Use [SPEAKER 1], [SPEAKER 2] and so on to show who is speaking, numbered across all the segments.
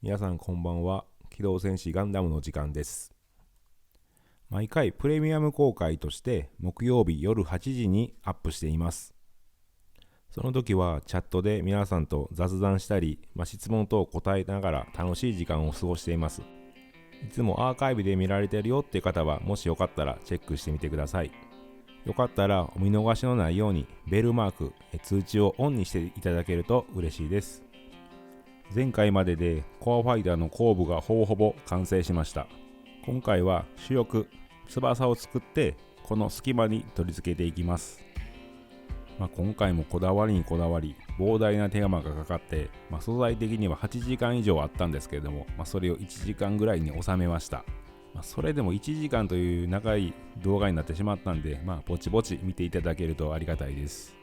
[SPEAKER 1] 皆さんこんばんは。機動戦士ガンダムの時間です。毎回プレミアム公開として木曜日夜8時にアップしています。その時はチャットで皆さんと雑談したり、質問等を答えながら楽しい時間を過ごしています。いつもアーカイブで見られてるよっていう方は、もしよかったらチェックしてみてください。よかったらお見逃しのないようにベルマーク、通知をオンにしていただけると嬉しいです。前回まででコアファイターの後部がほぼ完成しました。今回は主翼、翼を作ってこの隙間に取り付けていきます。今回もこだわりにこだわり、膨大な手間がかかって、素材的には8時間以上あったんですけれども、それを1時間ぐらいに収めました。それでも1時間という長い動画になってしまったんで、ぼちぼち見ていただけるとありがたいです。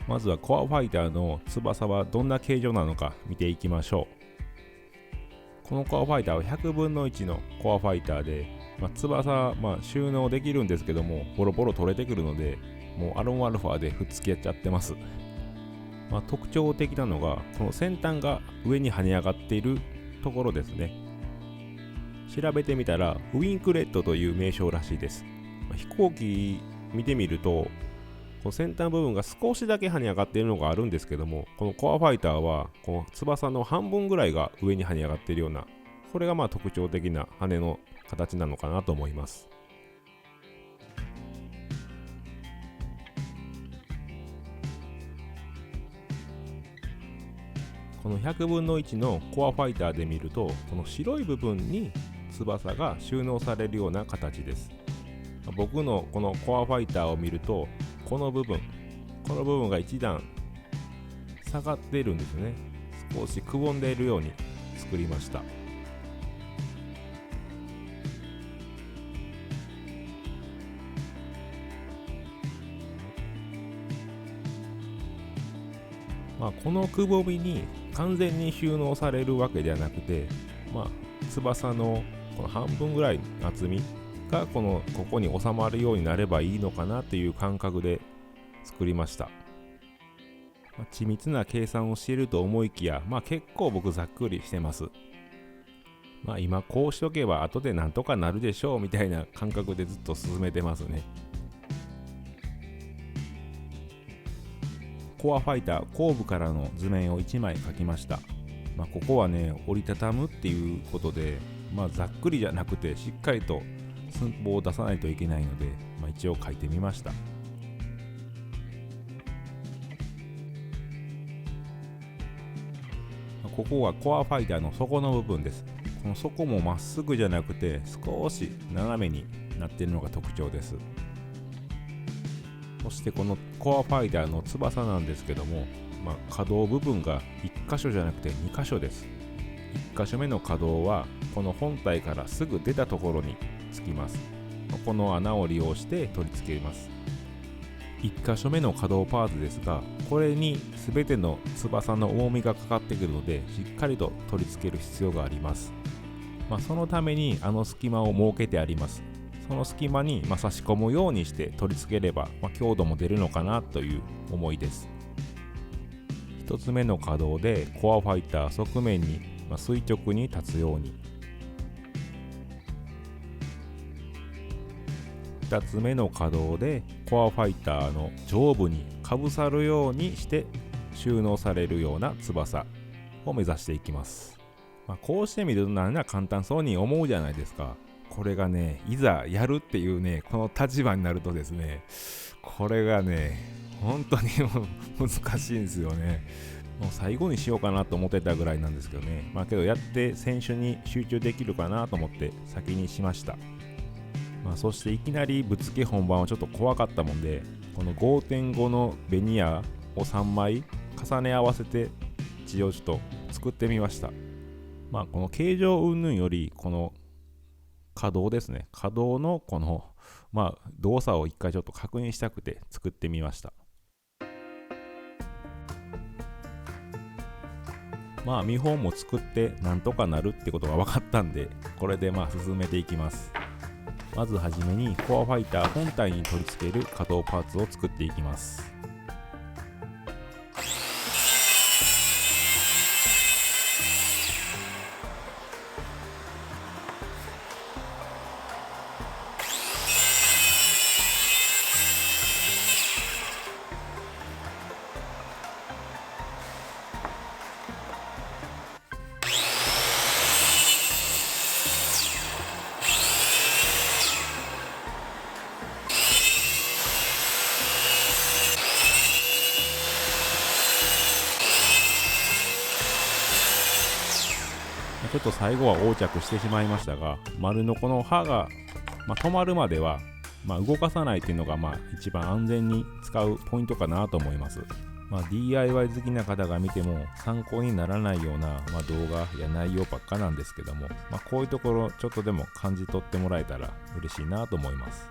[SPEAKER 1] まずはコアファイターの翼はどんな形状なのか見ていきましょう。このコアファイターは100分の1のコアファイターで、翼、収納できるんですけども、ボロボロ取れてくるので、もうアロンアルファでふっつけちゃってます。特徴的なのが、この先端が上に跳ね上がっているところですね。調べてみたら、ウィンクレットという名称らしいです。飛行機見てみると、この先端部分が少しだけ跳ね上がっているのがあるんですけども、このコアファイターはこの翼の半分ぐらいが上に跳ね上がっているような、これが特徴的な羽の形なのかなと思います。この100分の1のコアファイターで見ると、この白い部分に翼が収納されるような形です。僕のこのコアファイターを見ると、この部分が一段下がっているんですね。少しくぼんでいるように作りました。このくぼみに完全に収納されるわけではなくて、翼のこの半分ぐらいの厚みがここに収まるようになればいいのかなという感覚で作りました。緻密な計算をしていると思いきや、結構僕ざっくりしてます。今こうしとけば後でなんとかなるでしょうみたいな感覚でずっと進めてますね。コアファイター後部からの図面を1枚描きました。ここはね、折りたたむっていうことで、ざっくりじゃなくてしっかりと寸法を出さないといけないので、一応描いてみました。ここはコアファイターの底の部分です。この底もまっすぐじゃなくて少し斜めになっているのが特徴です。そしてこのコアファイターの翼なんですけども、可動部分が1箇所じゃなくて2箇所です。1箇所目の可動はこの本体からすぐ出たところにつきます。この穴を利用して取り付けます。1箇所目の可動パーツですが、これに全ての翼の重みがかかってくるので、しっかりと取り付ける必要があります。そのために隙間を設けてあります。その隙間に差し込むようにして取り付ければ、強度も出るのかなという思いです。1つ目の可動でコアファイター側面に垂直に立つように、2つ目の可動でコアファイターの上部にかぶさるようにして収納されるような翼を目指していきます。こうしてみるとなんな簡単そうに思うじゃないですか。これがね、いざやるっていうね、この立場になるとですね、これがね、本当に難しいんですよね。もう最後にしようかなと思ってたぐらいなんですけどね。けどやって選手に集中できるかなと思って先にしました。そしていきなりぶっつけ本番はちょっと怖かったもんで、この 5.5 のベニヤを3枚重ね合わせて一応ちょっと作ってみました。この形状云々よりこの可動ですね。可動のこの動作を一回ちょっと確認したくて作ってみました。見本も作ってなんとかなるってことが分かったんで、これで進めていきます。まずはじめにコアファイター本体に取り付ける可動パーツを作っていきます。ちょっと最後は横着してしまいましたが、丸のこの刃が、止まるまでは、動かさないっていうのが一番安全に使うポイントかなと思います。DIY 好きな方が見ても参考にならないような、動画や内容ばっかなんですけども、こういうところちょっとでも感じ取ってもらえたら嬉しいなと思います。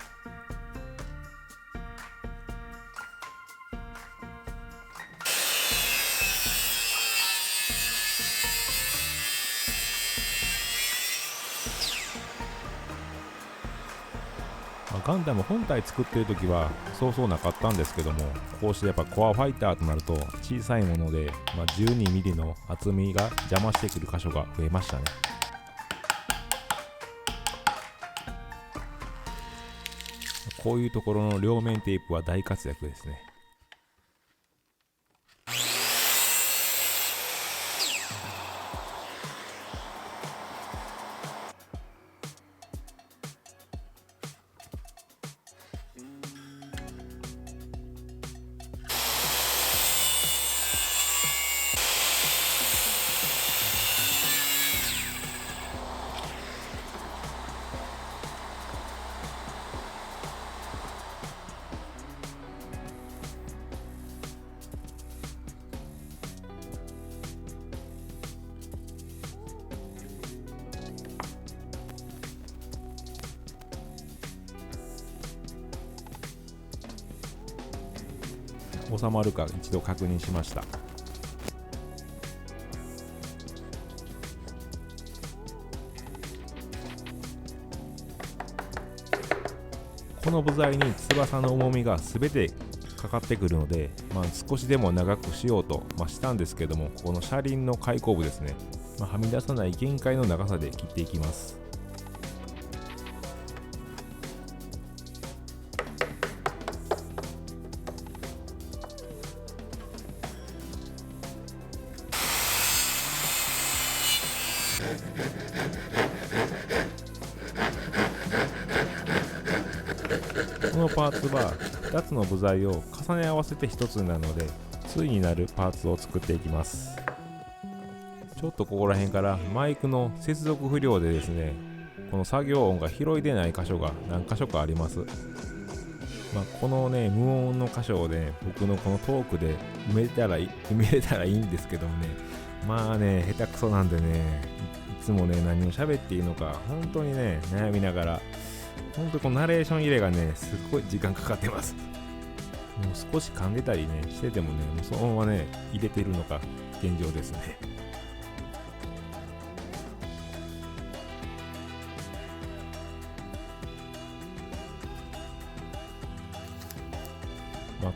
[SPEAKER 1] ガンダム本体作ってる時はそうなかったんですけども、こうしてやっぱコアファイターとなると小さいもので、12ミリの厚みが邪魔してくる箇所が増えましたね。こういうところの両面テープは大活躍ですね。収まるか一度確認しました。この部材に翼の重みが全てかかってくるので、少しでも長くしようと、したんですけども、この車輪の開口部ですね、はみ出さない限界の長さで切っていきます。このパーツは2つの部材を重ね合わせて1つになるので、対になるパーツを作っていきます。ちょっとここら辺からマイクの接続不良でですね、この作業音が拾いでない箇所が何箇所かあります。このね、無音の箇所をね、僕のこのトークで埋めれたらいいんですけどもね、下手くそなんでね、いつもね、何を喋っていいのか本当にね、悩みながら、本当にこのナレーション入れがね、すっごい時間かかってます。もう少し噛んでたりね、しててもね、もうそのままね、入れてるのが現状ですね。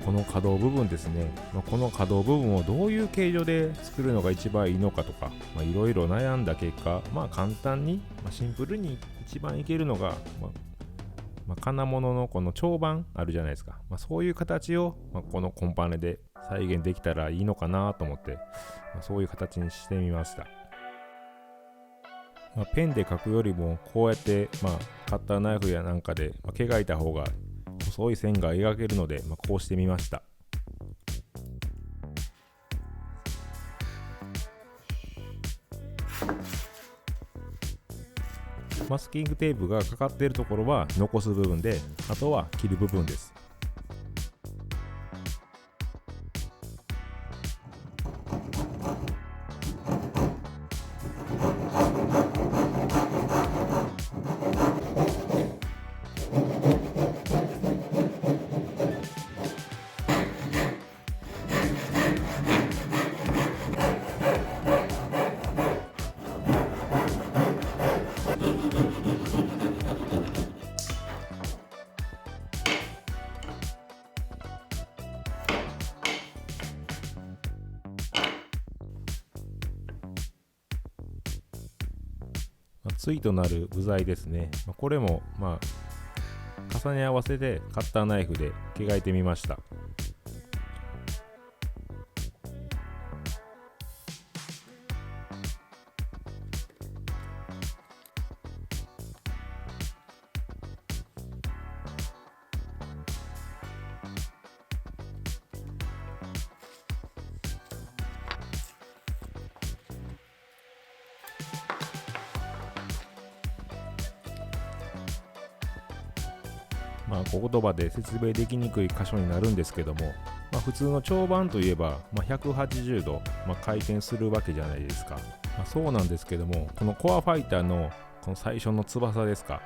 [SPEAKER 1] この可動部分ですね、この可動部分をどういう形状で作るのが一番いいのかとか、いろいろ悩んだ結果、簡単に、シンプルに一番いけるのが、金物のこの長板あるじゃないですか、そういう形を、このコンパネで再現できたらいいのかなと思って、そういう形にしてみました。ペンで描くよりもこうやって、カッターナイフやなんかで、描いた方が細い線が描けるので、こうしてみました。マスキングテープがかかっているところは残す部分で、あとは切る部分です。対となる部材ですね。これも重ね合わせでカッターナイフで描いてみました。言葉で説明できにくい箇所になるんですけども、普通の蝶番といえば、180度、回転するわけじゃないですか。そうなんですけども、このコアファイターのこの最初の翼ですか、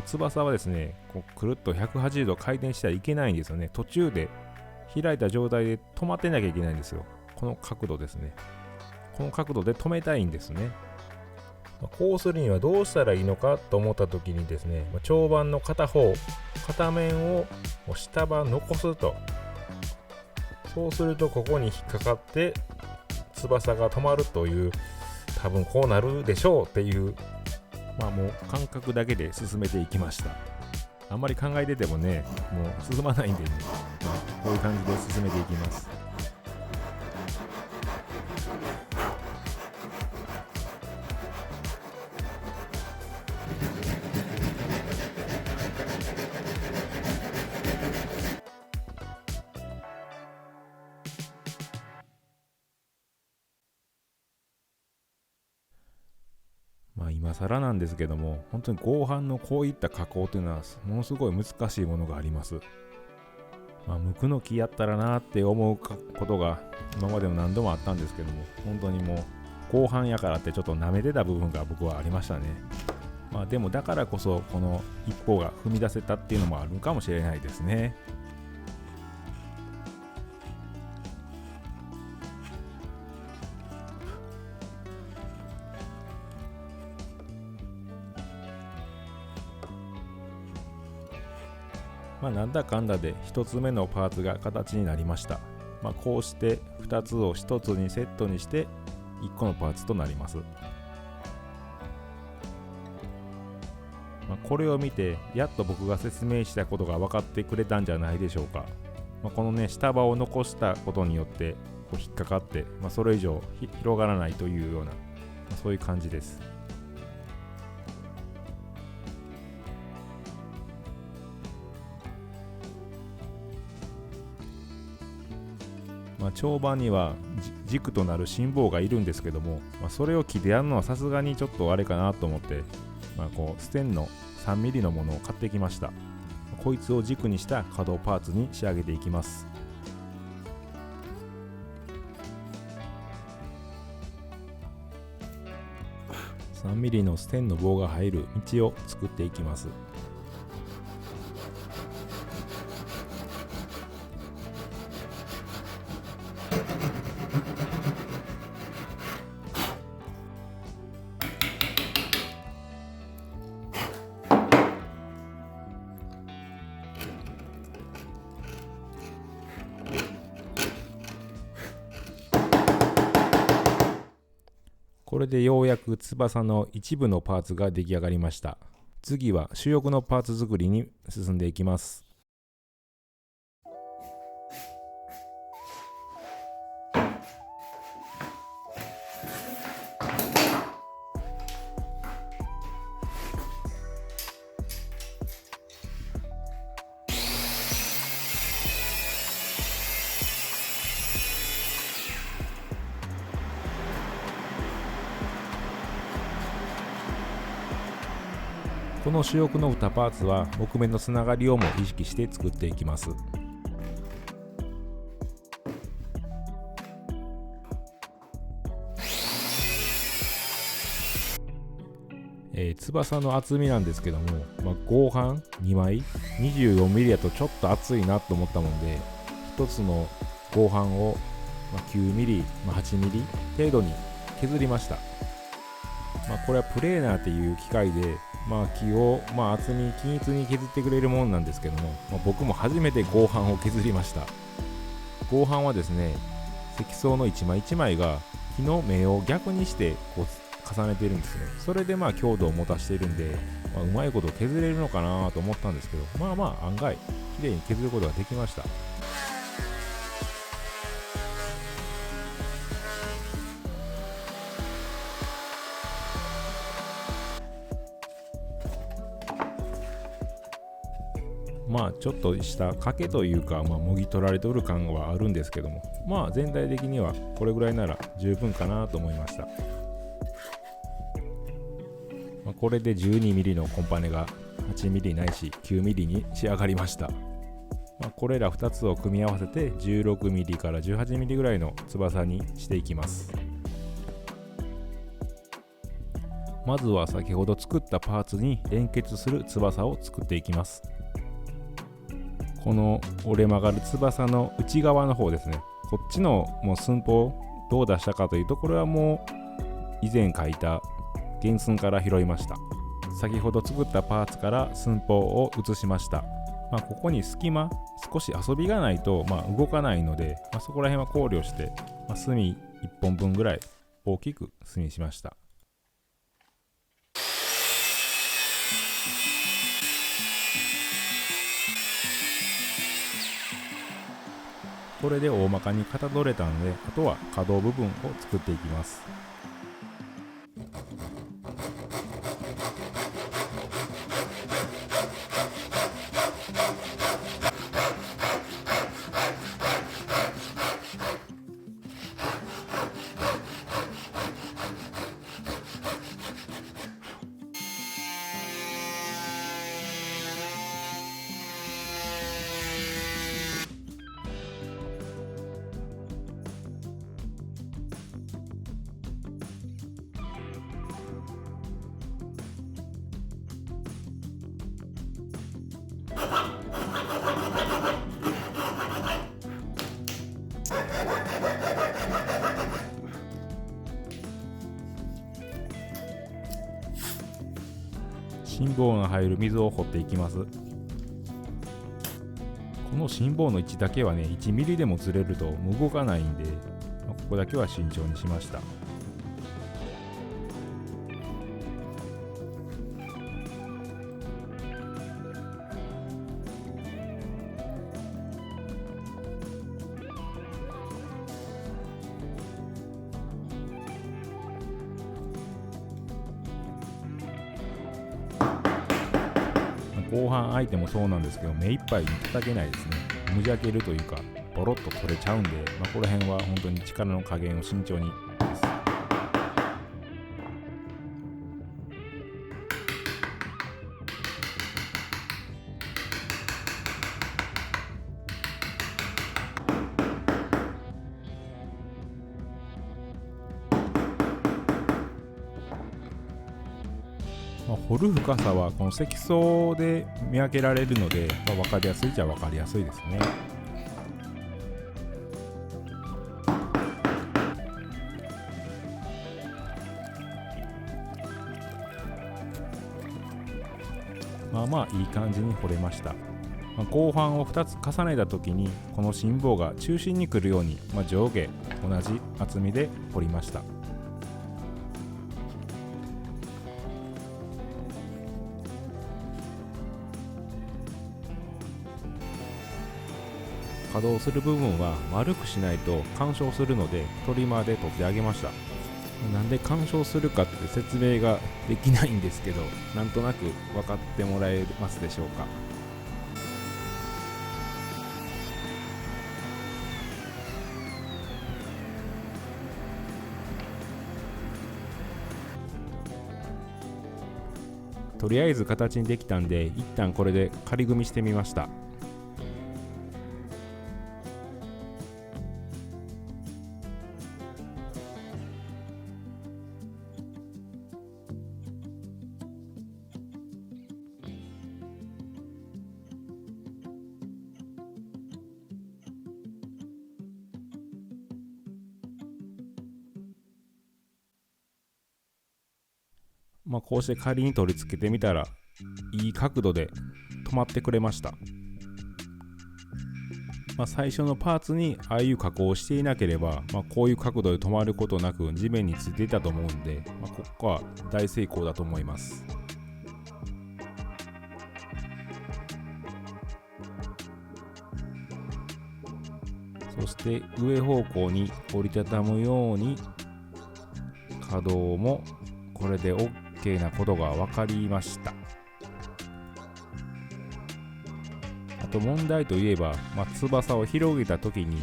[SPEAKER 1] 翼はですね、こうくるっと180度回転してはいけないんですよね。途中で開いた状態で止まってなきゃいけないんですよ。この角度ですね。この角度で止めたいんですね。こうするにはどうしたらいいのかと思った時にですね、蝶番の片面を下ば残すと。そうするとここに引っかかって翼が止まるという、多分こうなるでしょうっていう、もう感覚だけで進めていきました。あんまり考えててもね、もう進まないんでね、こういう感じで進めていきます。今更なんですけども、本当に合板のこういった加工というのはものすごい難しいものがあります。無垢の木やったらなって思うことが今までも何度もあったんですけども、本当にもう合板やからってちょっと舐めてた部分が僕はありましたね。でもだからこそこの一歩が踏み出せたっていうのもあるかもしれないですね。なんだかんだで1つ目のパーツが形になりました。こうして2つを1つにセットにして1個のパーツとなります。これを見てやっと僕が説明したことが分かってくれたんじゃないでしょうか。このね、下刃を残したことによってこう引っかかって、それ以上広がらないというような、そういう感じです。蝶番には軸となる心棒がいるんですけども、それを木でやるのはさすがにちょっとあれかなと思って、こうステンの 3mm のものを買ってきました。こいつを軸にした可動パーツに仕上げていきます。3mm のステンの棒が入る道を作っていきます。これでようやく翼の一部のパーツが出来上がりました。次は主翼のパーツ作りに進んでいきます。この主翼の2パーツは木目のつながりをも意識して作っていきます。翼の厚みなんですけども、合板2枚 24mm だとちょっと厚いなと思ったもんで、1つの合板を 9mm、8mm 程度に削りました。これはプレーナーっていう機械で、木を厚み均一に削ってくれるものなんですけども、僕も初めて合板を削りました。合板はですね、積層の一枚一枚が木の目を逆にしてこう重ねてるんですね。それで強度を持たしているんで、うまいこと削れるのかなと思ったんですけど、案外綺麗に削ることができました。ちょっとした賭けというか、もぎ取られとる感はあるんですけども、全体的にはこれぐらいなら十分かなと思いました。これで 12mm のコンパネが 8mm ないし 9mm に仕上がりました。これら2つを組み合わせて 16mm から 18mm ぐらいの翼にしていきます。まずは先ほど作ったパーツに連結する翼を作っていきます。この折れ曲がる翼の内側の方ですね、こっちのもう寸法どう出したかというと、これはもう以前書いた原寸から拾いました。先ほど作ったパーツから寸法を移しました。ここに隙間、少し遊びがないと動かないので、そこら辺は考慮して、隅1本分ぐらい大きく隅しました。これで大まかに型取れたので、あとは可動部分を作っていきます。心棒の入る溝を掘っていきます。この心棒の位置だけはね、1ミリでもずれると動かないんで、ここだけは慎重にしました。後半相手もそうなんですけど、目いっぱいに叩けないですね。無邪けるというか、ボロッと取れちゃうんで、この辺は本当に力の加減を慎重にです。掘る深さはこの積層で見分けられるので、分かりやすいっちゃ分かりやすいですね。いい感じに掘れました。後半を2つ重ねた時にこの心棒が中心に来るように、上下同じ厚みで掘りました。稼働する部分は丸くしないと干渉するので、トリマーで取ってあげました。なんで干渉するかって説明ができないんですけど、なんとなく分かってもらえますでしょうか。とりあえず形にできたんで、一旦これで仮組みしてみました。こうして仮に取り付けてみたら、いい角度で止まってくれました。最初のパーツにああいう加工をしていなければ、こういう角度で止まることなく地面についていたと思うんで、ここは大成功だと思います。そして上方向に折りたたむように可動もこれで OK なことが分かりました。あと問題といえば、翼を広げた時に、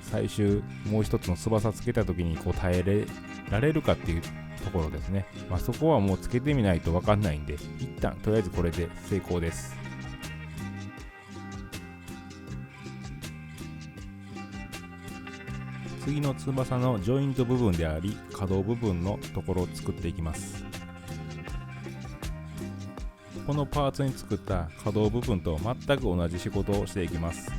[SPEAKER 1] 最終もう一つの翼つけた時に耐えられるかっていうとところですね。そこはもうつけてみないと分かんないんで、一旦とりあえずこれで成功です。次の翼のジョイント部分であり可動部分のところを作っていきます。このパーツに作った可動部分と全く同じ仕事をしていきます。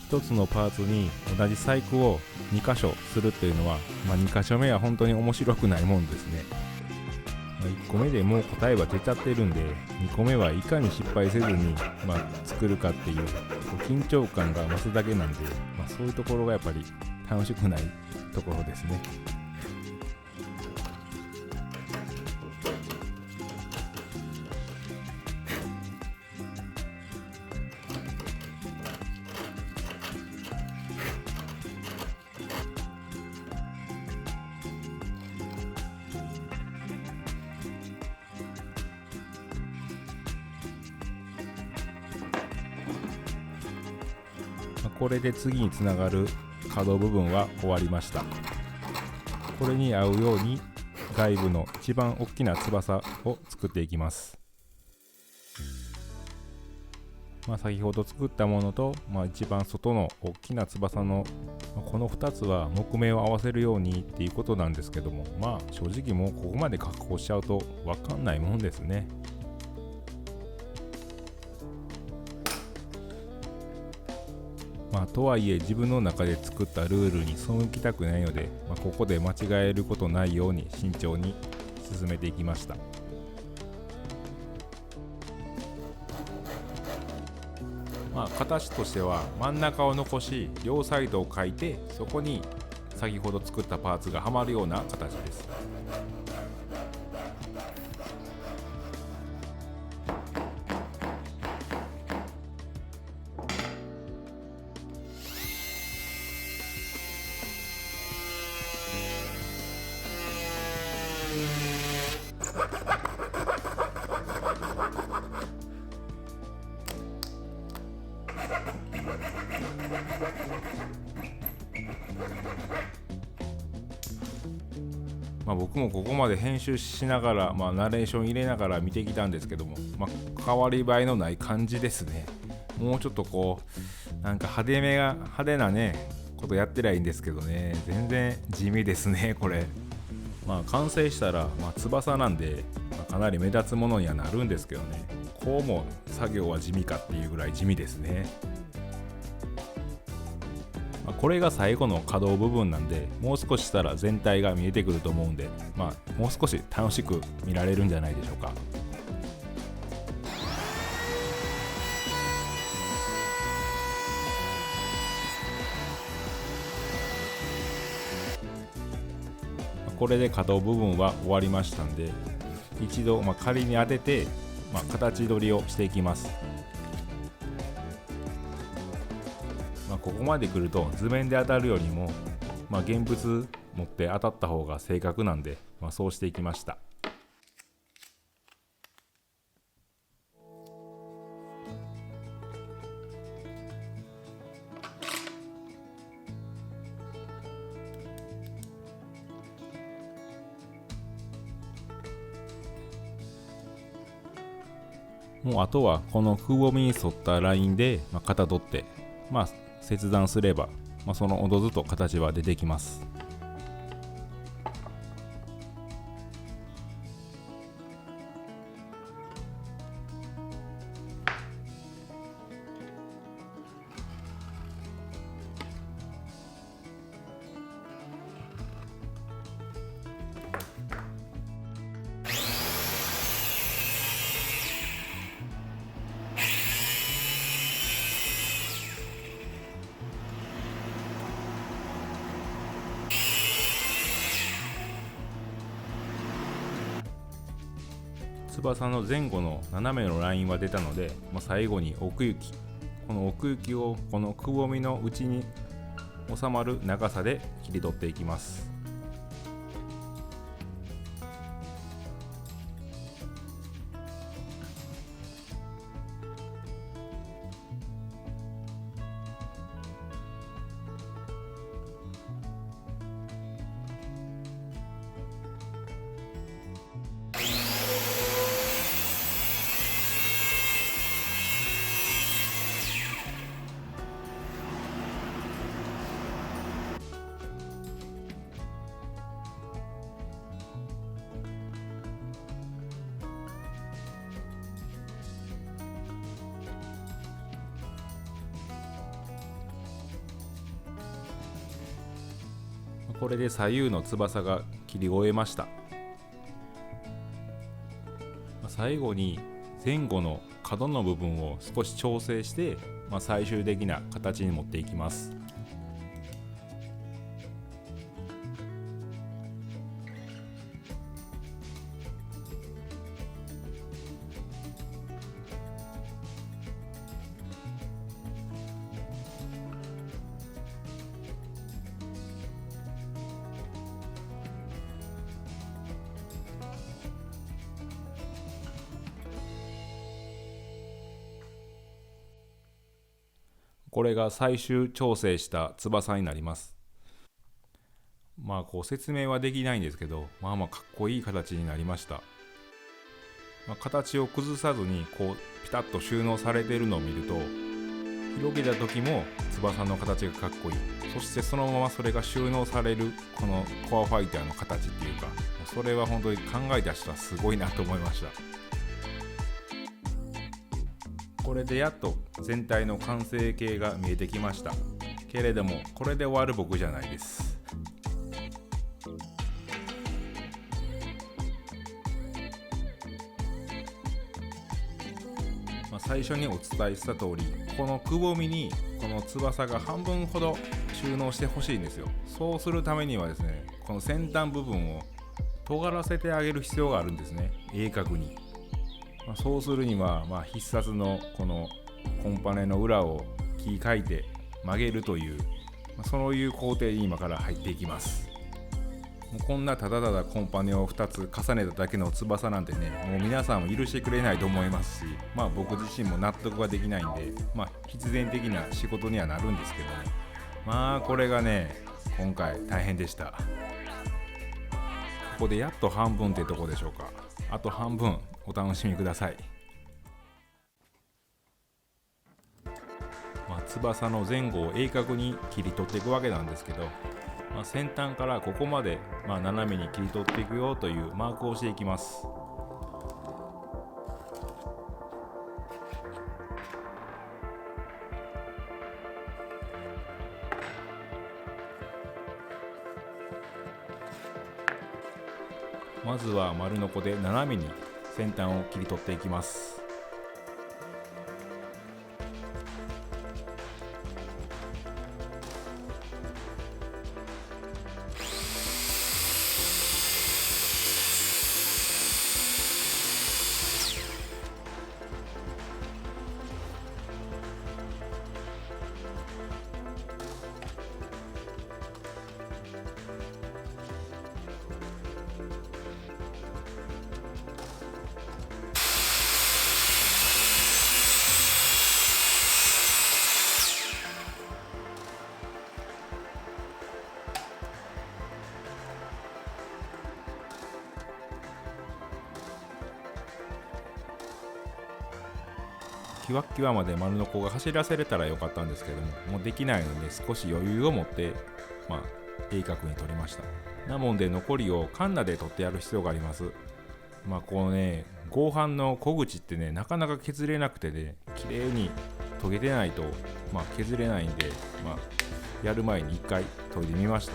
[SPEAKER 1] 一つのパーツに同じ細工を2箇所するっていうのは、2箇所目は本当に面白くないもんですね。1個目でもう答えは出ちゃってるんで、2個目はいかに失敗せずに、作るかっていう緊張感が増すだけなんで、そういうところがやっぱり楽しくないところですね。これで次につながる可動部分は終わりました。これに合うように外部の一番大きな翼を作っていきます。先ほど作ったものと、一番外の大きな翼の、この2つは木目を合わせるようにっていうことなんですけども、正直もうここまで加工しちゃうと分かんないもんですね。とはいえ自分の中で作ったルールに背きたくないので、ここで間違えることないように慎重に進めていきました。形としては真ん中を残し両サイドを描いて、そこに先ほど作ったパーツがはまるような形です。僕もここまで編集しながら、ナレーション入れながら見てきたんですけども、変わり映えのない感じですね。もうちょっとなんか派手なねことやってりゃいいんですけどね、全然地味ですねこれ。完成したら、翼なんで、かなり目立つものにはなるんですけどね、こうも作業は地味かっていうぐらい地味ですね。これが最後の可動部分なんで、もう少ししたら全体が見えてくると思うんで、もう少し楽しく見られるんじゃないでしょうか。これで可動部分は終わりましたんで、一度仮に当てて、形取りをしていきます。ここまで来ると図面で当たるよりも、現物持って当たった方が正確なんで、そうしていきました。もうあとはこのくぼみに沿ったラインで型取って、切断すれば、そのおのずと形は出てきます。翼の前後の斜めのラインは出たので、最後に奥行き、この奥行きをこのくぼみの内に収まる長さで切り取っていきます。これで左右の翼が切り終えました。最後に前後の角の部分を少し調整して、最終的な形に持っていきます。これが最終調整した翼になります。説明はできないんですけど、かっこいい形になりました。形を崩さずにピタッと収納されているのを見ると、広げた時も翼の形がかっこいい。そしてそのままそれが収納されるこのコアファイターの形っていうか、それは本当に考えた人はすごいなと思いました。これでやっと全体の完成形が見えてきました。けれどもこれで終わる僕じゃないです。最初にお伝えした通り、このくぼみにこの翼が半分ほど収納してほしいんですよ。そうするためにはですね、この先端部分を尖らせてあげる必要があるんですね、鋭角に。そうするには、必殺のこのコンパネの裏を切り替えて曲げるという、そういう工程に今から入っていきます。もうこんなただただコンパネを2つ重ねただけの翼なんてね、もう皆さんも許してくれないと思いますし、僕自身も納得ができないんで、必然的な仕事にはなるんですけどね。これがね、今回大変でした。ここでやっと半分ってとこでしょうか。あと半分お楽しみください。翼の前後を鋭角に切り取っていくわけなんですけど、先端からここまで斜めに切り取っていくよというマークをしていきます。まずは丸ノコで斜めに先端を切り取っていきます。キワッキワまで丸ノコが走らせれたらよかったんですけども、もうできないので少し余裕を持って鋭角に取りました。なもんで残りをカンナで取ってやる必要があります。このね、合板の小口ってね、なかなか削れなくてね、綺麗に研げてないと削れないんで、やる前に一回研いでみました。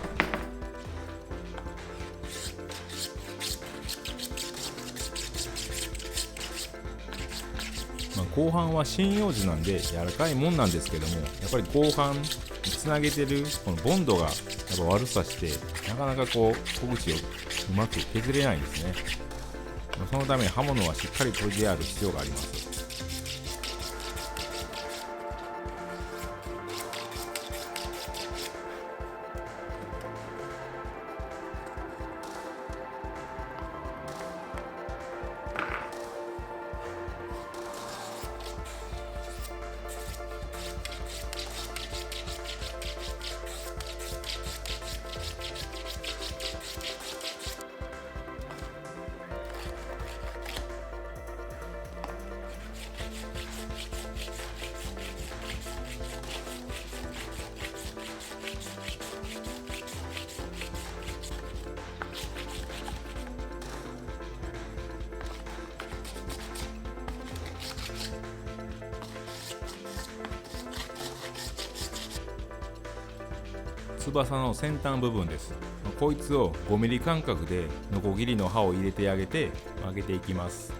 [SPEAKER 1] 合板は針葉樹なんで柔らかいもんなんですけども、やっぱり合板につなげてるこのボンドがやっぱ悪さして、なかなか小口をうまく削れないんですね。そのために刃物はしっかり研いである必要があります。翼の先端部分です。こいつを5ミリ間隔でノコギリの刃を入れてあげて曲げていきます。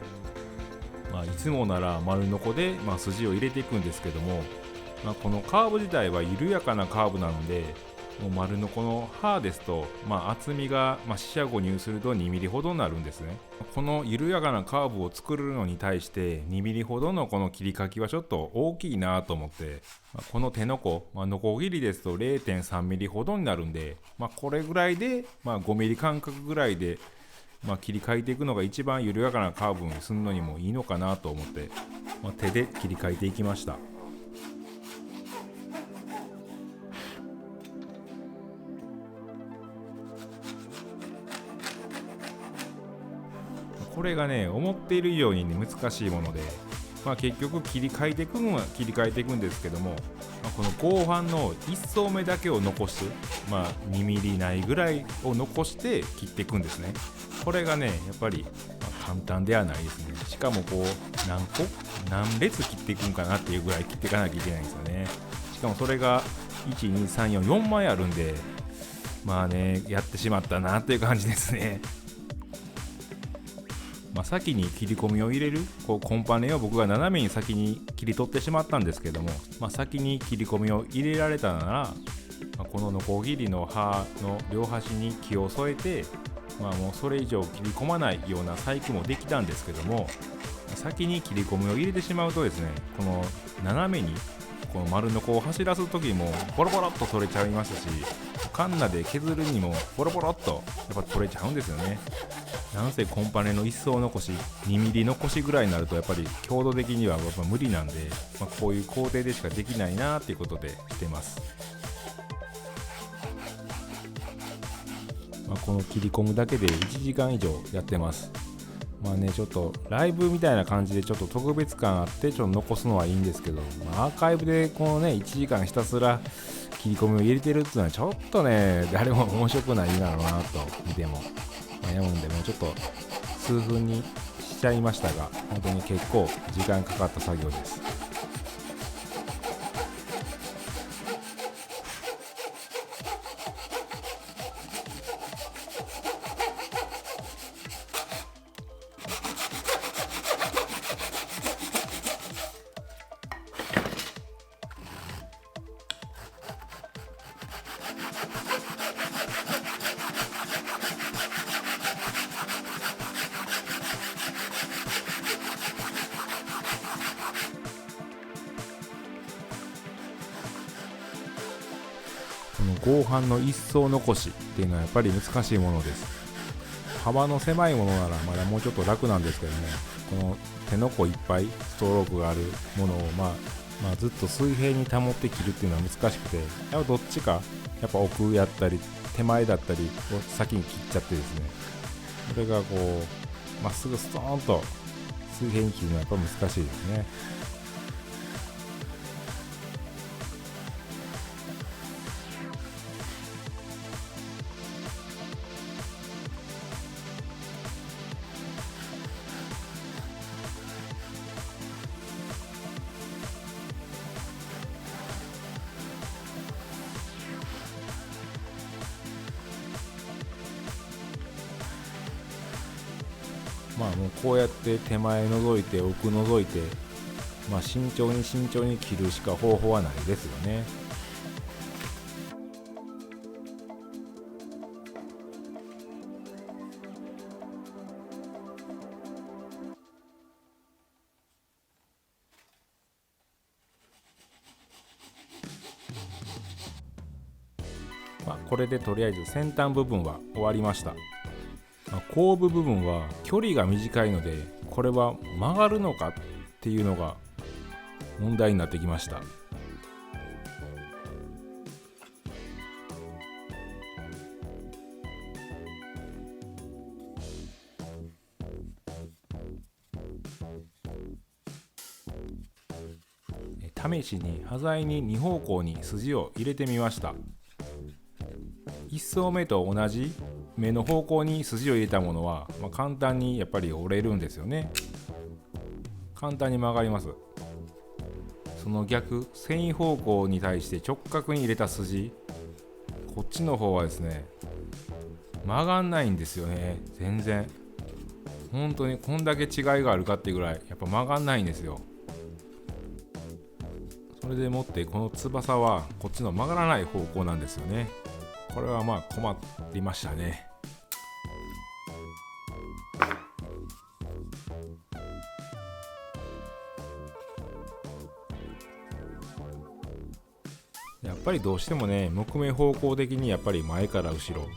[SPEAKER 1] いつもなら丸ノコで、筋を入れていくんですけども、このカーブ自体は緩やかなカーブなので、もう丸ノコの刃ですと、厚みが、四捨五入すると2ミリほどになるんですね。この緩やかなカーブを作るのに対して2ミリほどのこの切り欠きはちょっと大きいなと思って、この手のこ、ノコギリですと 0.3 ミリほどになるんで、これぐらいで、5ミリ間隔ぐらいで切り替えていくのが一番緩やかなカーブにするのにもいいのかなと思って、手で切り替えていきました。これがね、思っている以上に、難しいもので、結局切り替えていくのは切り替えていくんですけども、この後半の1層目だけを残す、2ミリないぐらいを残して切っていくんですね。これがね、やっぱり、簡単ではないですね。しかもこう何列切っていくんかなっていうぐらい切っていかなきゃいけないんですよね。しかもそれが1、2、3、4枚あるんで、やってしまったなっていう感じですね。先に切り込みを入れるコンパネを僕が斜めに先に切り取ってしまったんですけども、先に切り込みを入れられたなら、このノコギリの刃の両端に気を添えて、もうそれ以上切り込まないような細工もできたんですけども、先に切り込みを入れてしまうとですね、この斜めにこの丸ノコを走らす時もボロボロっと取れちゃいますし、カンナで削るにもボロボロっとやっぱ取れちゃうんですよね。なんせコンパネの1層残し2ミリ残しぐらいになるとやっぱり強度的にはやっぱ無理なんで、こういう工程でしかできないなっていうことでしてます。この切り込むだけで1時間以上やってます。ちょっとライブみたいな感じでちょっと特別感あってちょっと残すのはいいんですけど、アーカイブでこのね1時間ひたすら切り込みを入れてるっていうのはちょっとね誰も面白くないんだろうなと見ても、なのでもうちょっと数分にしちゃいましたが、本当に結構時間かかった作業です。この合板の一層残しっていうのはやっぱり難しいものです。幅の狭いものならまだもうちょっと楽なんですけどね、この手の甲いっぱいストロークがあるものをずっと水平に保って切るっていうのは難しくて、やっぱどっちかやっぱ奥やったり手前だったりを先に切っちゃってですね、それがこうまっすぐストーンと水平に切るのはやっぱ難しいですね。もうこうやって手前覗いて奥覗いて、慎重に慎重に切るしか方法はないですよね。これでとりあえず先端部分は終わりました。後部部分は距離が短いので、これは曲がるのかっていうのが問題になってきました。試しに端材に2方向に筋を入れてみました。1層目と同じ目の方向に筋を入れたものは、簡単にやっぱり折れるんですよね。簡単に曲がります。その逆、繊維方向に対して直角に入れた筋、こっちの方はですね、曲がんないんですよね。全然本当にこんだけ違いがあるかっていうぐらいやっぱ曲がんないんですよ。それでもってこの翼はこっちの曲がらない方向なんですよね。これはまあ困りましたね。やっぱりどうしてもね、木目方向的にやっぱり前から後ろ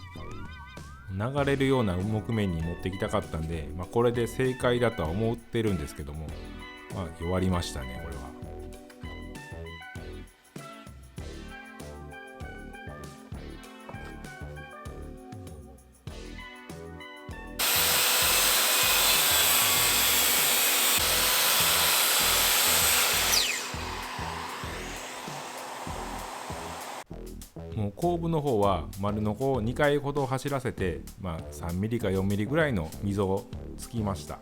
[SPEAKER 1] 流れるような木目に持ってきたかったんで、これで正解だとは思ってるんですけども、弱りましたねこれは。もう後部の方は丸のこを2回ほど走らせて、3ミリか4ミリぐらいの溝をつきました。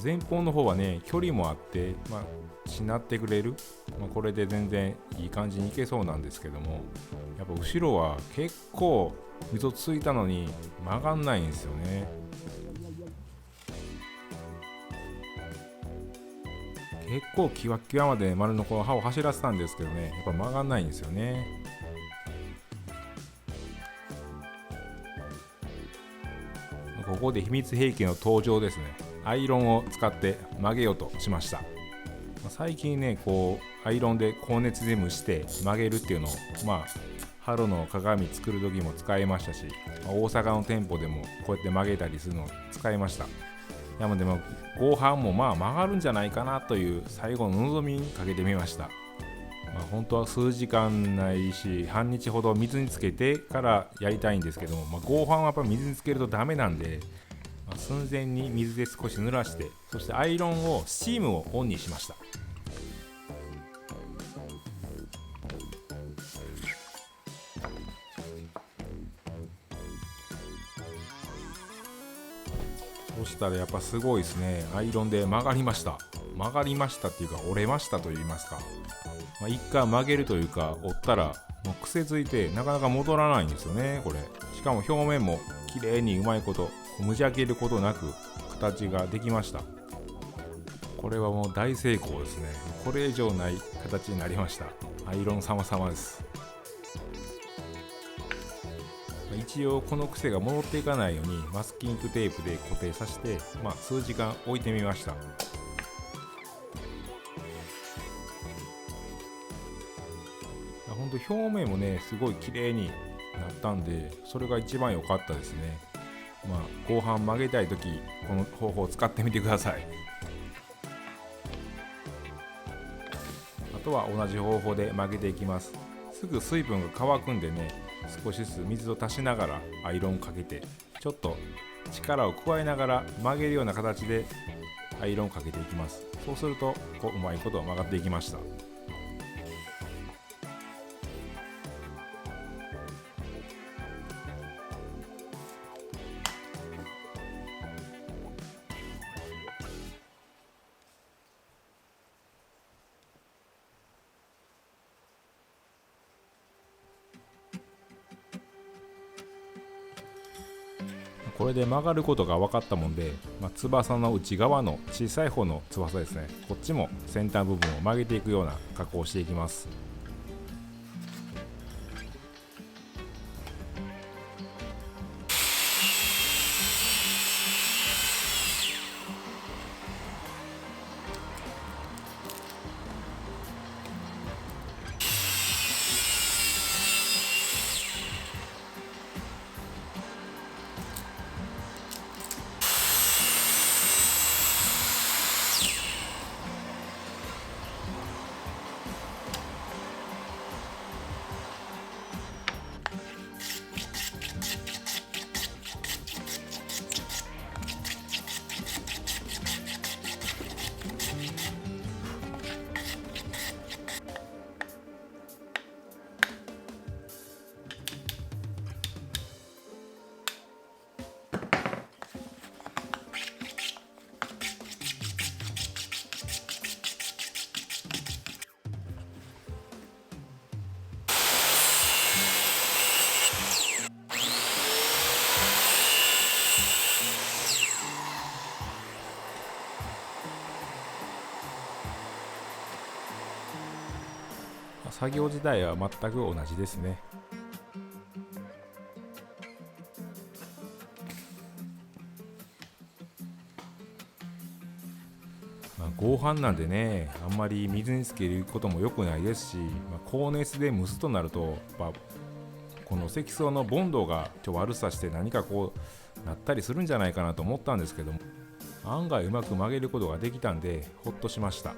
[SPEAKER 1] 前方の方はね、距離もあって、しなってくれる、これで全然いい感じにいけそうなんですけども、やっぱ後ろは結構溝ついたのに曲がんないんですよね。結構キワッキワまで丸のこの刃を走らせたんですけどね、やっぱ曲がんないんですよね。ここで秘密兵器の登場ですね。アイロンを使って曲げようとしました。最近ね、こうアイロンで高熱で蒸して曲げるっていうのをハロの鏡作る時も使いましたし、大阪の店舗でもこうやって曲げたりするのを使いました。なので合板も曲がるんじゃないかなという最後の望みにかけてみました。本当は数時間ないし半日ほど水につけてからやりたいんですけども、合板はやっぱ水につけるとダメなんで、寸前に水で少し濡らして、そしてアイロンをスチームをオンにしました。そしたらやっぱすごいですね。アイロンで曲がりました。曲がりましたっていうか折れましたと言いますか、一回曲げるというか折ったらもう癖ついてなかなか戻らないんですよねこれ。しかも表面も綺麗にうまいことむじゃけることなく形ができました。これはもう大成功ですね。これ以上ない形になりました。アイロン様々です。一応この癖が戻っていかないようにマスキングテープで固定させて、数時間置いてみました。本当表面もねすごい綺麗になったんで、それが一番良かったですね。後半曲げたい時この方法を使ってみてください。あとは同じ方法で曲げていきます。すぐ水分が乾くんでね、少しずつ水を足しながらアイロンかけて、ちょっと力を加えながら曲げるような形でアイロンかけていきます。そうするとうまいこと曲がっていきました。これで曲がることが分かったもんで、翼の内側の小さい方の翼ですね、こっちも先端部分を曲げていくような加工をしていきます。作業自体は全く同じですね。合板なんでね、あんまり水につけることも良くないですし、高熱で蒸すとなるとこの積層のボンドが悪さして何かこうなったりするんじゃないかなと思ったんですけども、案外うまく曲げることができたんでほっとしました。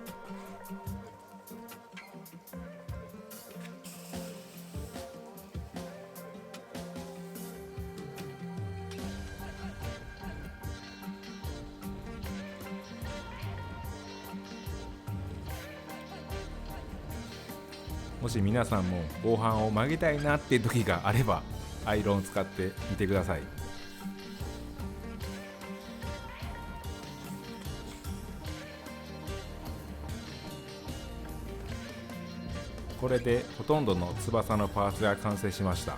[SPEAKER 1] もし皆さんも合板を曲げたいなっていう時があれば、アイロンを使ってみてください。これでほとんどの翼のパーツが完成しました。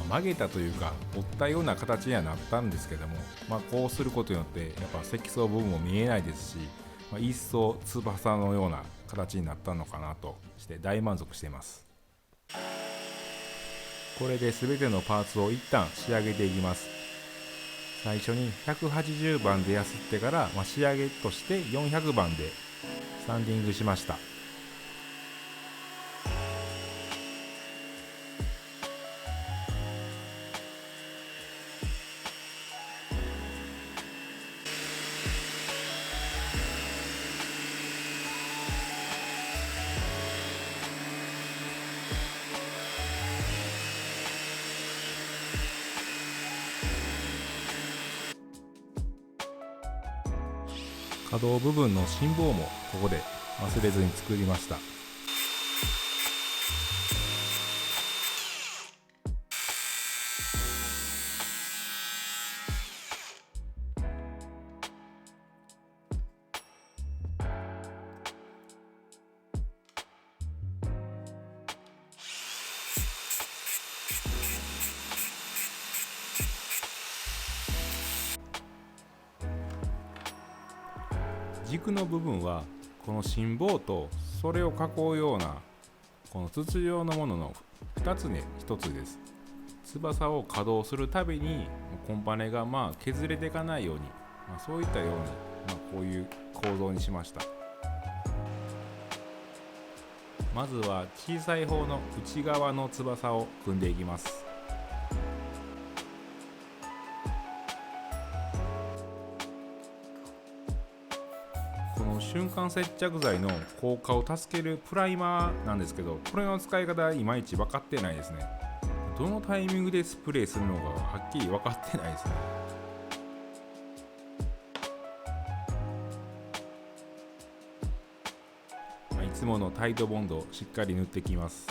[SPEAKER 1] 曲げたというか折ったような形にはなったんですけども、こうすることによってやっぱ積層部分も見えないですし、一層翼のような形になったのかなとして大満足しています。これで全てのパーツを一旦仕上げていきます。最初に180番でやすってから、仕上げとして400番でサンディングしました。可動部分の心棒もここで忘れずに作りました。軸の部分はこの心棒とそれを囲うようなこの筒状のものの2つに1つです。翼を稼働するたびにコンパネが削れていかないように、そういったように、こういう構造にしました。まずは小さい方の内側の翼を組んでいきます。この瞬間接着剤の効果を助けるプライマーなんですけど、これの使い方いまいち分かってないですね。どのタイミングでスプレーするのかはっきり分かってないですね。いつものタイトボンドをしっかり塗っていきます。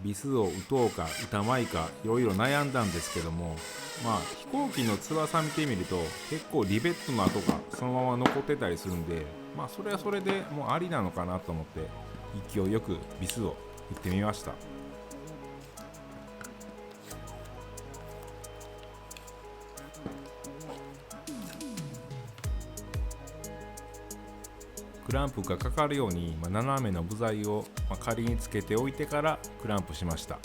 [SPEAKER 1] ビスを打とうか打たまいかいろいろ悩んだんですけども、飛行機の翼見てみると結構リベットの跡がそのまま残ってたりするんで、それはそれでもうありなのかなと思って勢いよくビスを打ってみました。クランプがかかるように、斜めの部材を仮につけておいてからクランプしました。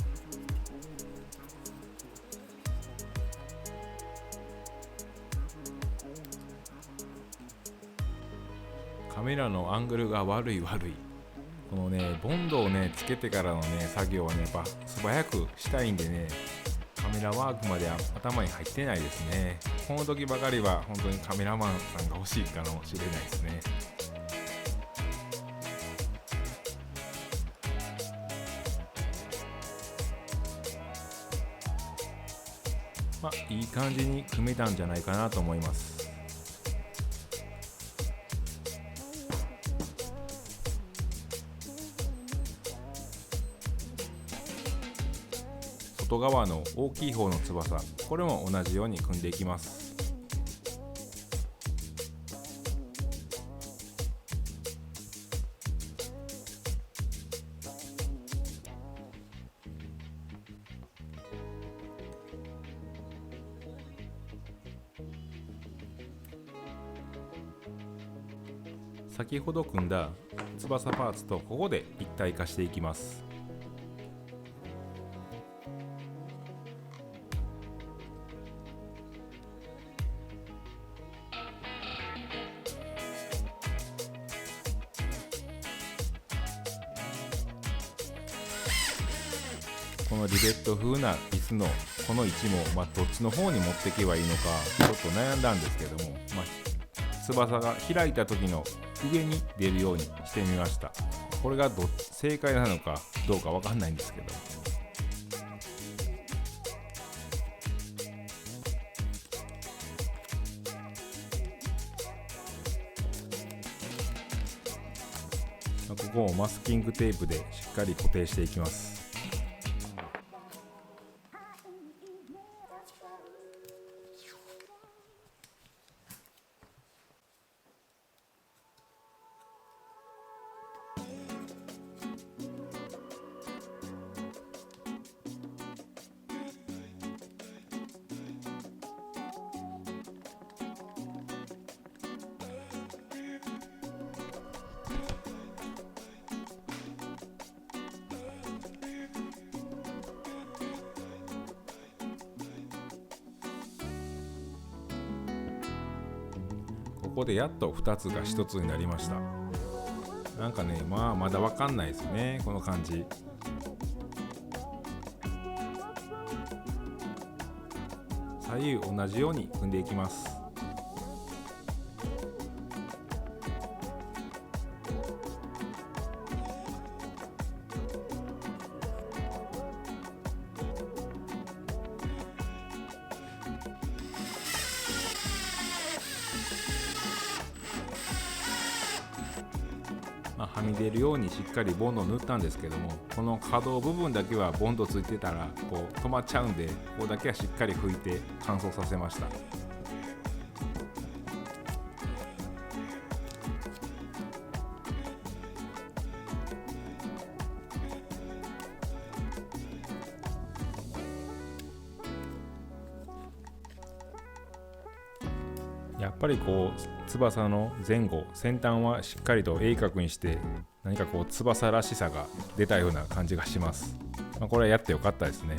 [SPEAKER 1] カメラのアングルが悪い。このねボンドをねつけてからのね作業はねやっぱ素早くしたいんでね、カメラワークまで頭に入ってないですね。この時ばかりは本当にカメラマンさんが欲しいかもしれないですね。いい感じに組めたんじゃないかなと思います。外側の大きい方の翼、これも同じように組んでいきます。先ほど組んだ翼パーツとここで一体化していきます。このリベット風な椅子のこの位置も、どっちの方に持っていけばいいのかちょっと悩んだんですけども、翼が開いた時の上に出るようにしてみました。これが正解なのかどうかわかんないんですけど、ここをマスキングテープでしっかり固定していきます。ここでやっと2つが1つになりました。なんかね、まだわかんないですね、この感じ。左右同じように組んでいきます。はみ出るようにしっかりボンドを塗ったんですけども、この可動部分だけはボンドついてたら止まっちゃうんで、ここだけはしっかり拭いて乾燥させました。やっぱり翼の前後先端はしっかりと鋭角にして、何か翼らしさが出たような感じがします。これはやってよかったですね。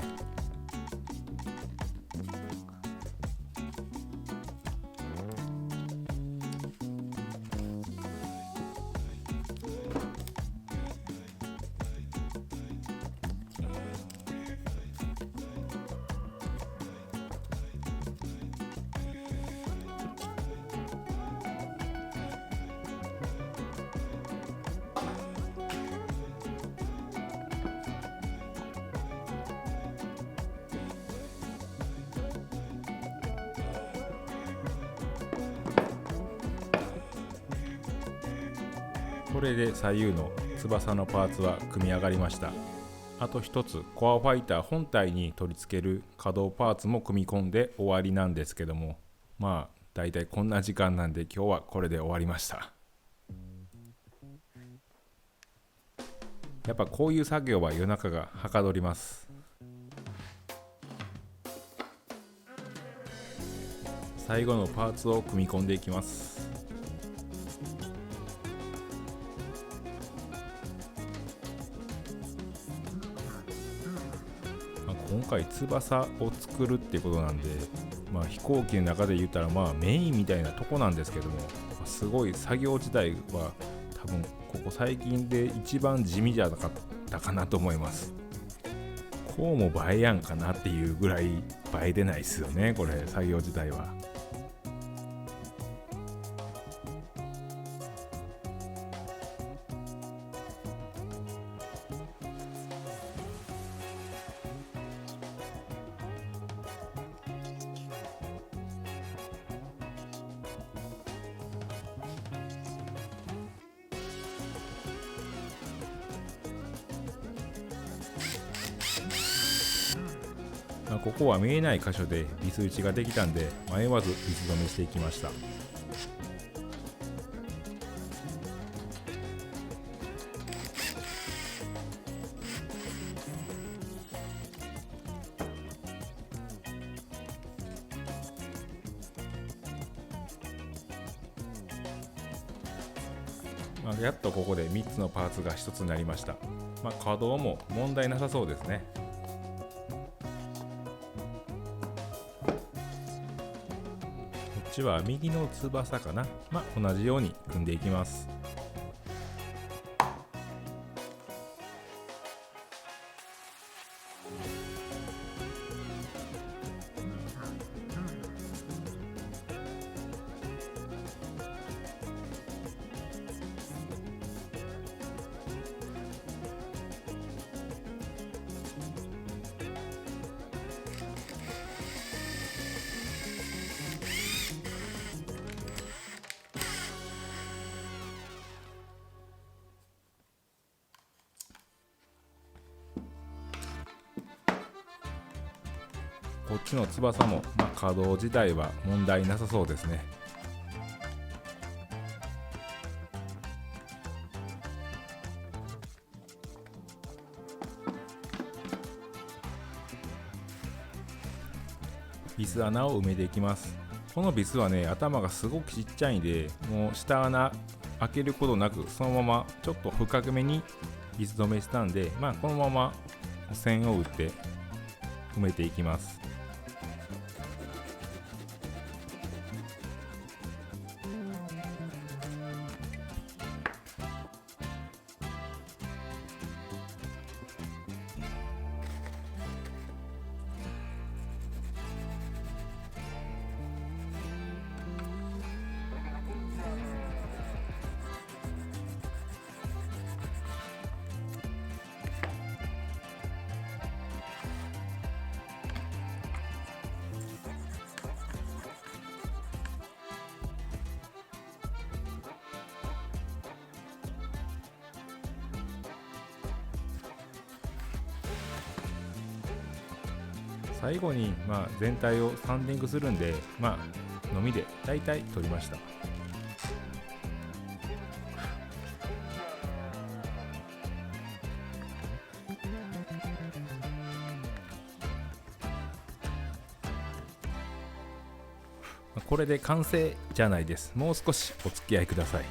[SPEAKER 1] これで左右の翼のパーツは組み上がりました。あと一つ、コアファイター本体に取り付ける可動パーツも組み込んで終わりなんですけども、だいたいこんな時間なんで今日はこれで終わりました。やっぱこういう作業は夜中がはかどります。最後のパーツを組み込んでいきます。今回翼を作るっていうことなんで、飛行機の中で言ったらメインみたいなとこなんですけども、すごい作業自体は多分ここ最近で一番地味じゃなかったかなと思います。こうも映えやんかなっていうぐらい映えでないですよね、これ作業自体は。ここは見えない箇所でビス打ちができたんで、迷わずビス止めしていきました。やっとここで3つのパーツが1つになりました。稼働も問題なさそうですね。こっちは右の翼かな。同じように組んでいきます。こっちの翼も、稼働自体は問題なさそうですね。ビス穴を埋めていきます。このビスはね、頭がすごくちっちゃいんで、もう下穴開けることなく、そのままちょっと深めにビス止めしたんで、このまま線を打って埋めていきます。最後に全体をサンディングするんで、のみで大体取りました。これで完成じゃないです。もう少しお付き合いください。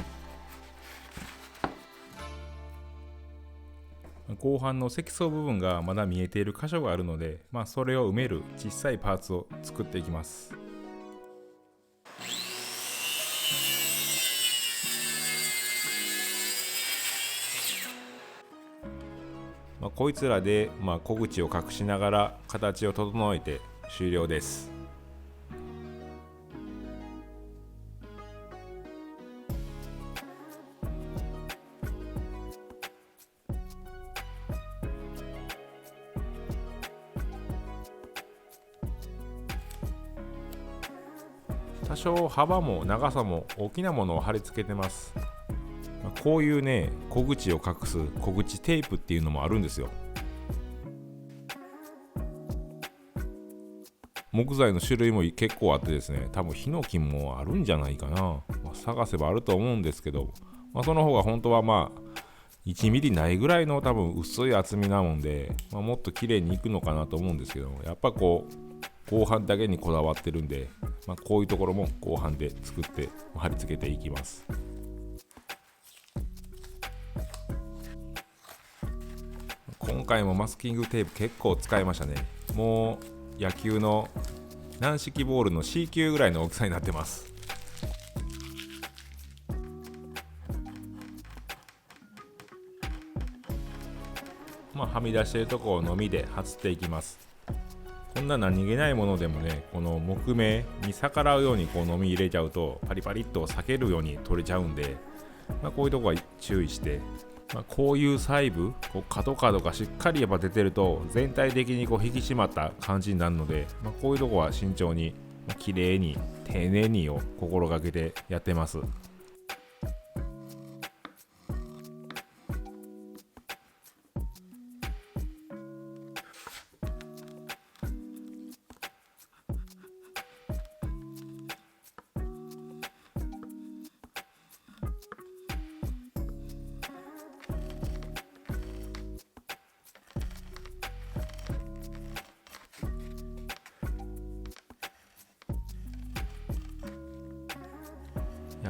[SPEAKER 1] 後半の積層部分がまだ見えている箇所があるので、それを埋める小さいパーツを作っていきます。こいつらで小口を隠しながら形を整えて終了です。多少幅も長さも大きなものを貼り付けてます。こういうね、小口を隠す小口テープっていうのもあるんですよ。木材の種類も結構あってですね、多分ヒノキもあるんじゃないかな。探せばあると思うんですけど、その方が本当は1ミリないぐらいの多分薄い厚みなもんで、もっと綺麗にいくのかなと思うんですけど、やっぱ後半だけにこだわってるんで、こういうところも後半で作って貼り付けていきます。今回もマスキングテープ結構使いましたね。もう野球の軟式ボールの C 球ぐらいの大きさになってます。はみ出しているところをのみではつっていきます。こんな何気ないものでもね、この木目に逆らうようにのみ入れちゃうとパリパリっと裂けるように取れちゃうんで、こういうとこは注意して、こういう細部角がしっかりやっぱ出てると全体的に引き締まった感じになるので、こういうとこは慎重に綺麗に丁寧にを心がけてやってます。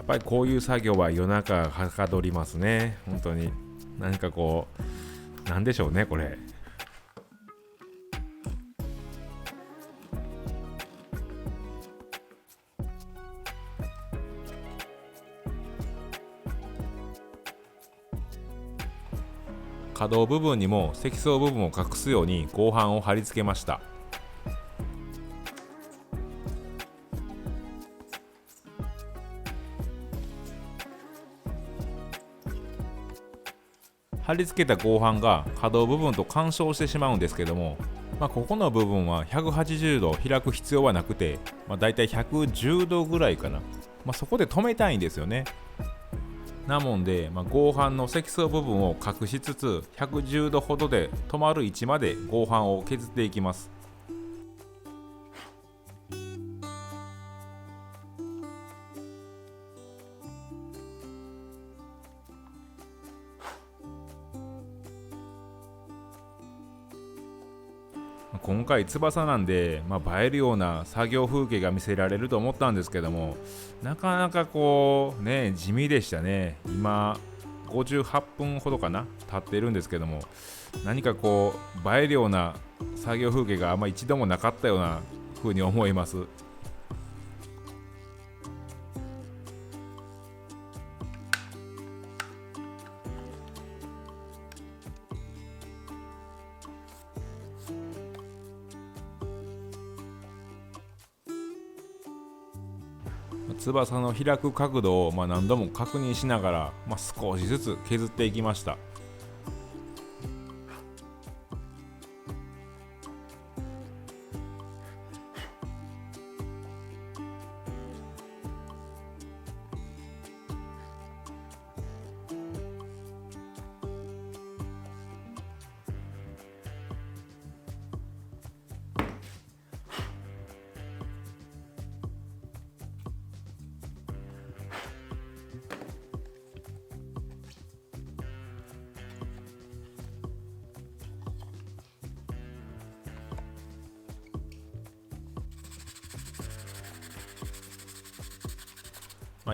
[SPEAKER 1] っぱりこういう作業は夜中はかどりますね。本当に何かこうなんでしょうねこれ。可動部分にも積層部分を隠すように合板を貼り付けました。貼り付けた合板が可動部分と干渉してしまうんですけども、ここの部分は180度開く必要はなくて、だいたい110度ぐらいかな、そこで止めたいんですよね。なもんで、合板の積層部分を隠しつつ110度ほどで止まる位置まで合板を削っていきます。今回翼なんで、映えるような作業風景が見せられると思ったんですけども、なかなかこうね地味でしたね。今58分ほどかな経ってるんですけども、何かこう映えるような作業風景が一度もなかったような風に思います。翼の開く角度を何度も確認しながら、少しずつ削っていきました。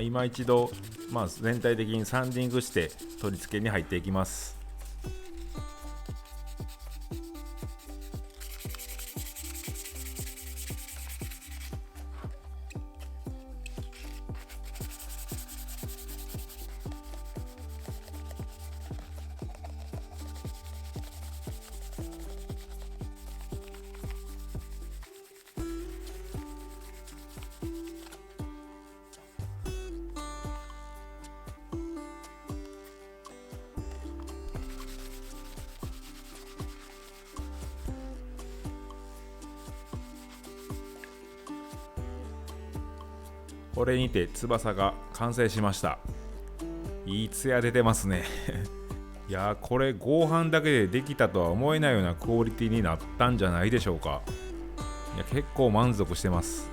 [SPEAKER 1] 今一度、全体的にサンディングして取り付けに入っていきます。これにて翼が完成しました。いい艶出てますねいやー、これ合板だけでできたとは思えないようなクオリティになったんじゃないでしょうか。いや、結構満足してます。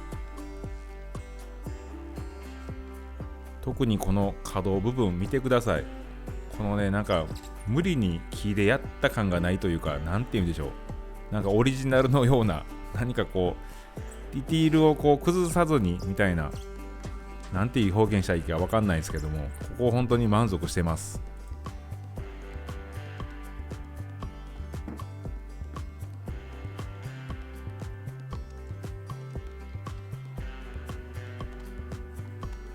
[SPEAKER 1] 特にこの可動部分見てください。このね、無理に木でやった感がないというか、なんて言うんでしょう、オリジナルのような、何かこうディティールをこう崩さずにみたいな、なんていう表現したらいいか分かんないですけども、ここ本当に満足してます。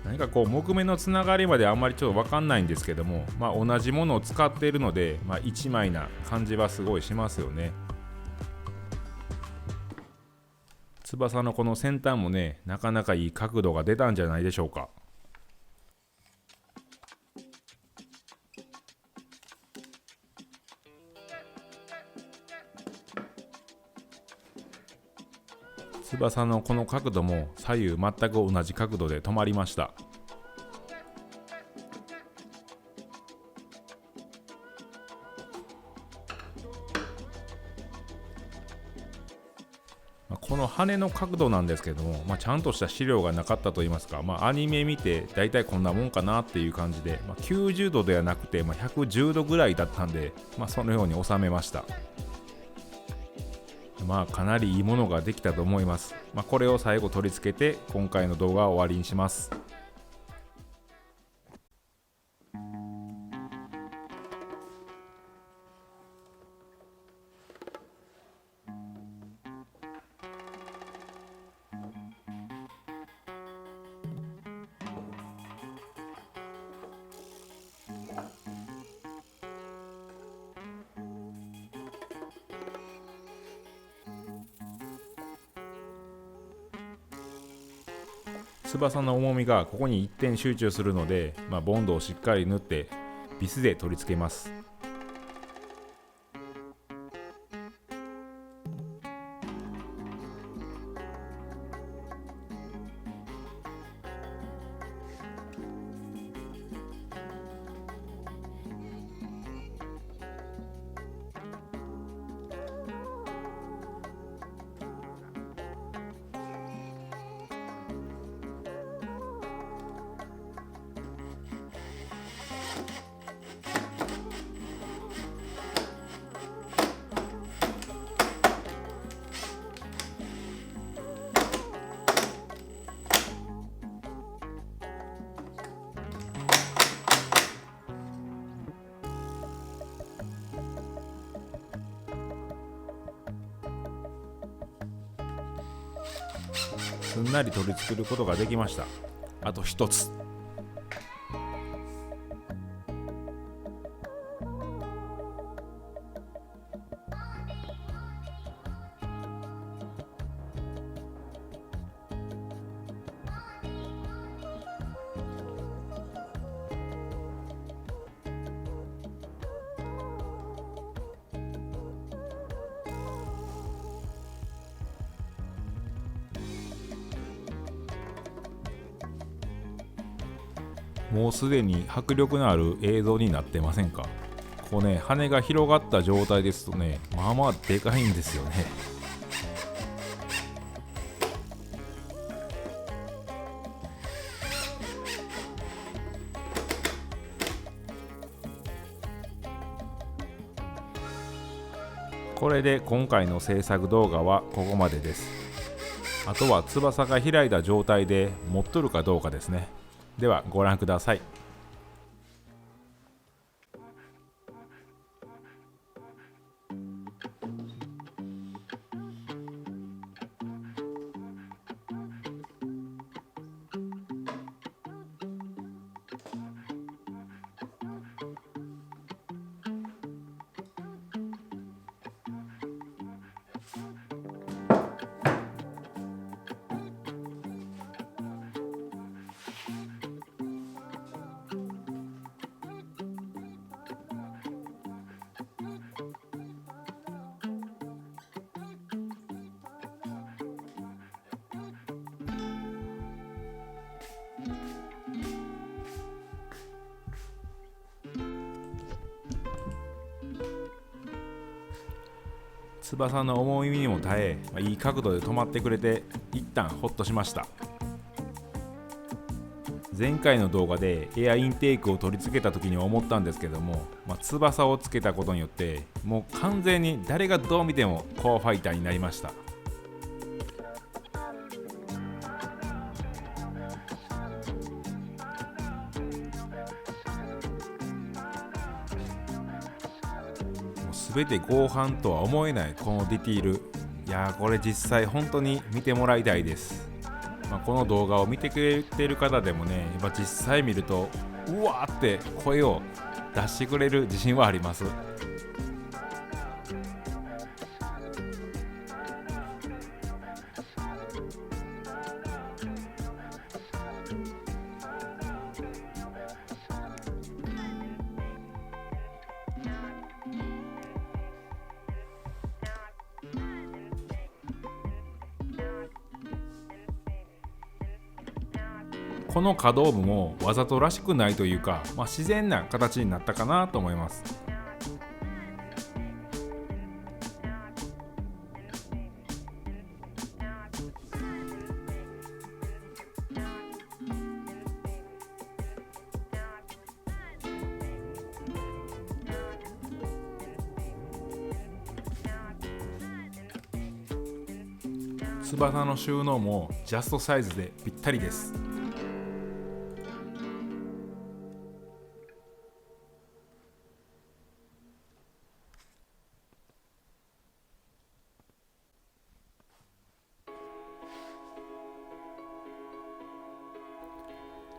[SPEAKER 1] 何かこう木目のつながりまであんまりちょっと分かんないんですけども、同じものを使っているので、一枚な感じはすごいしますよね。翼のこの先端もね、なかなかいい角度が出たんじゃないでしょうか。翼のこの角度も左右全く同じ角度で止まりました。この羽の角度なんですけども、ちゃんとした資料がなかったといいますか、アニメ見てだいたいこんなもんかなっていう感じで、90度ではなくて、110度ぐらいだったんで、そのように収めました。かなりいいものができたと思います。これを最後取り付けて今回の動画を終わりにします。翼の重みがここに一点集中するので、ボンドをしっかり塗ってビスで取り付けます。すんなり取り付けることができました。あと一つ。もうすでに迫力のある映像になってませんか？こうね、羽が広がった状態ですとね、まあまあでかいんですよね。これで今回の制作動画はここまでです。あとは翼が開いた状態で持っとるかどうかですね。ではご覧ください。翼の重みにも耐え、いい角度で止まってくれて一旦ホッとしました。前回の動画でエアインテークを取り付けた時に思ったんですけども、翼をつけたことによってもう完全に誰がどう見てもコアファイターになりました。全て合板とは思えないこのディティール、いやーこれ実際本当に見てもらいたいです。この動画を見てくれてる方でもね、実際見るとうわーって声を出してくれる自信はあります。この可動部もわざとらしくないというか、自然な形になったかなと思います。翼の収納もジャストサイズでぴったりです。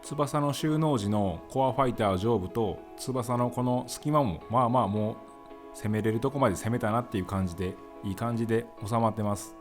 [SPEAKER 1] 翼の収納時のコアファイター上部と翼のこの隙間ももう攻めれるとこまで攻めたなっていう感じで、いい感じで収まってます。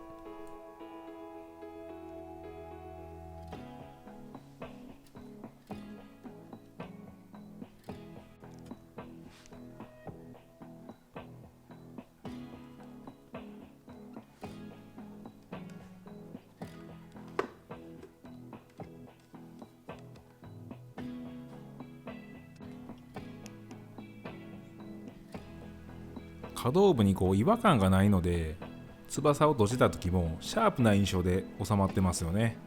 [SPEAKER 1] 可動部に違和感がないので、翼を閉じた時もシャープな印象で収まってますよね。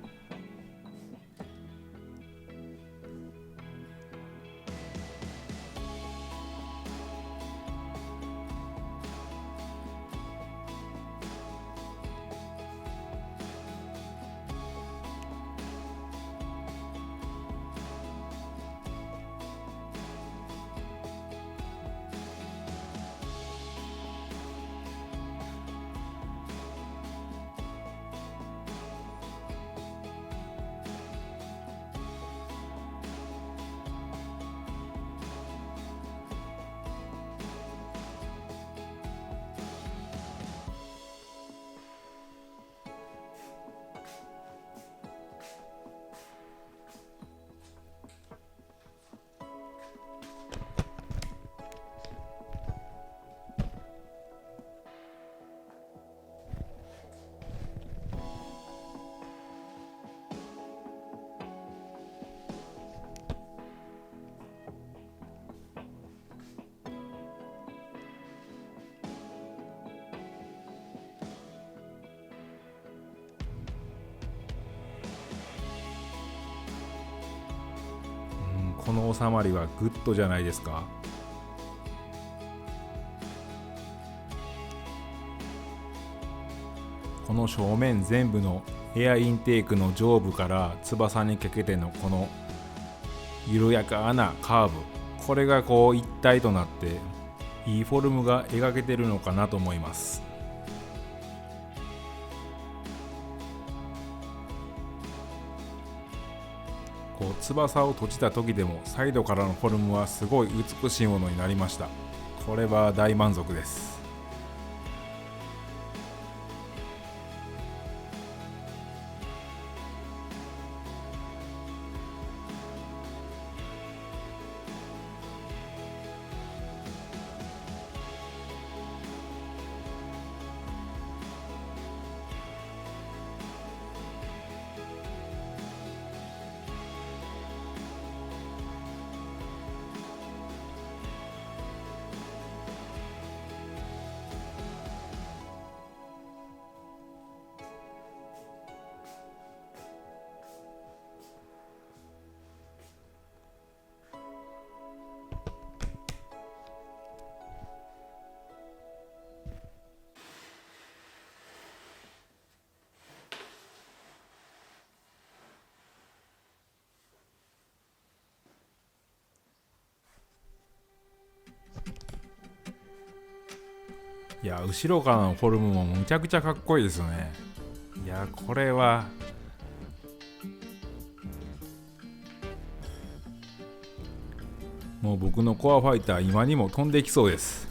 [SPEAKER 1] この収まりはグッドじゃないですか。この正面全部のエアインテークの上部から翼にかけてのこの緩やかなカーブ、これが一体となっていいフォルムが描けてるのかなと思います。翼を閉じた時でもサイドからのフォルムはすごい美しいものになりました。これは大満足です。いや、後ろからのフォルムもむちゃくちゃかっこいいですよね。いや、これはもう僕のコアファイター今にも飛んできそうです。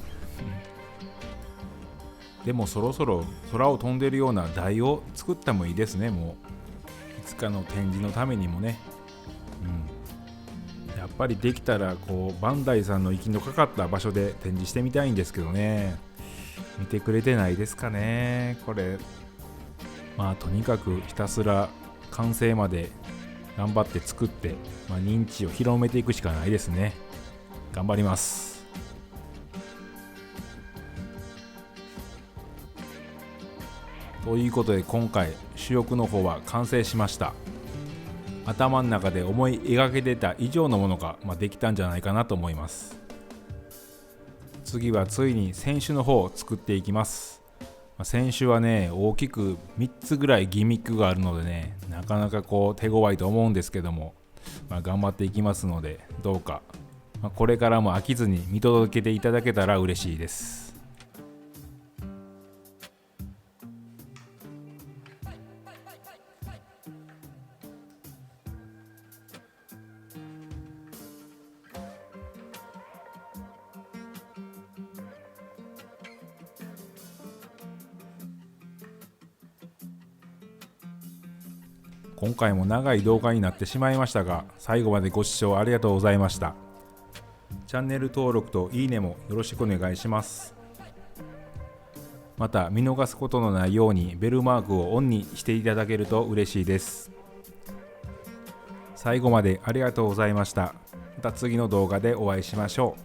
[SPEAKER 1] でもそろそろ空を飛んでるような台を作ってもいいですね。もういつかの展示のためにもね、やっぱりできたらバンダイさんの息のかかった場所で展示してみたいんですけどね。見てくれてないですかね。これとにかくひたすら完成まで頑張って作って、認知を広めていくしかないですね。頑張ります。ということで今回主翼の方は完成しました。頭の中で思い描けてた以上のものが、できたんじゃないかなと思います。次はついに船首の方を作っていきます。船首はね、大きく3つぐらいギミックがあるのでね、なかなか手強いと思うんですけども、頑張っていきますので、どうか、これからも飽きずに見届けていただけたら嬉しいです。今回も長い動画になってしまいましたが、最後までご視聴ありがとうございました。チャンネル登録といいねもよろしくお願いします。また見逃すことのないようにベルマークをオンにしていただけると嬉しいです。最後までありがとうございました。また次の動画でお会いしましょう。